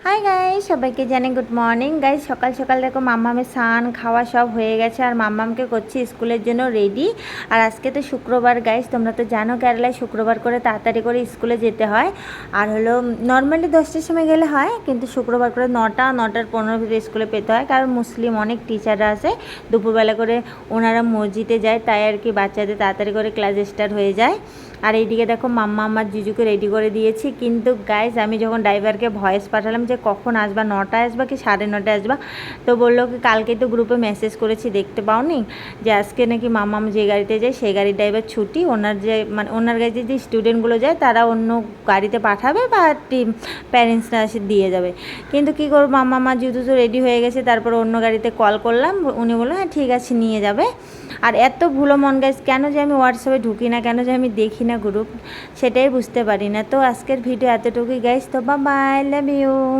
Hi guys, সবাইকে জানি good morning. Guys সকাল সকাল দেখো মাম্মামের স্নান খাওয়া সব হয়ে গেছে আর মাম্মামকে করছি স্কুলের জন্য রেডি। আর আজকে তো শুক্রবার গাইস, তোমরা তো জানো কেরালায় শুক্রবার করে তাড়াতাড়ি করে স্কুলে যেতে হয়। আর হলো নর্মালি 10টার সময় গেলে হয়, কিন্তু শুক্রবার করে 9টার 15 ভিতরে স্কুলে পেতে হয়, কারণ মুসলিম অনেক টিচাররা আছে দুপুরবেলা করে, ওনারা মসজিদে যায়, তাই আর কি বাচ্চাদের তাড়াতাড়ি করে ক্লাস স্টার্ট হয়ে যায়। আর এইদিকে দেখো মাম্মা আমার জিজুকে রেডি করে দিয়েছি, কিন্তু গাইজ আমি যখন ড্রাইভারকে ভয়েস পাঠালাম যে কখন আসবা, 9টায় আসবা কি 9:30 আসবা, তো বললো কি কালকে তো গ্রুপে মেসেজ করেছি দেখতে পাওনি, যে আজকে নাকি মাম্মাম যে গাড়িতে যায় সেই গাড়ির ড্রাইভার ছুটি, ওনার যে মানে ওনার গাড়িতে যে স্টুডেন্টগুলো যায় তারা অন্য গাড়িতে পাঠাবে বা প্যারেন্টসরা এসে দিয়ে যাবে। কিন্তু কী করবো, মাম্মা আমার যেহেতু তো রেডি হয়ে গেছে, তারপর অন্য গাড়িতে কল করলাম, উনি বললো হ্যাঁ ঠিক আছে নিয়ে যাবে। আর এত ভুলো মন গাইজ, কেন যে আমি হোয়াটসঅ্যাপে ঢুকি না, কেন যে আমি দেখি না গ্রুপ, সেটাই বুঝতে পারি না। তো আজকের ভিডিও এতটুকুই গাইজ, তো বাই বাই, লাভ ইউ।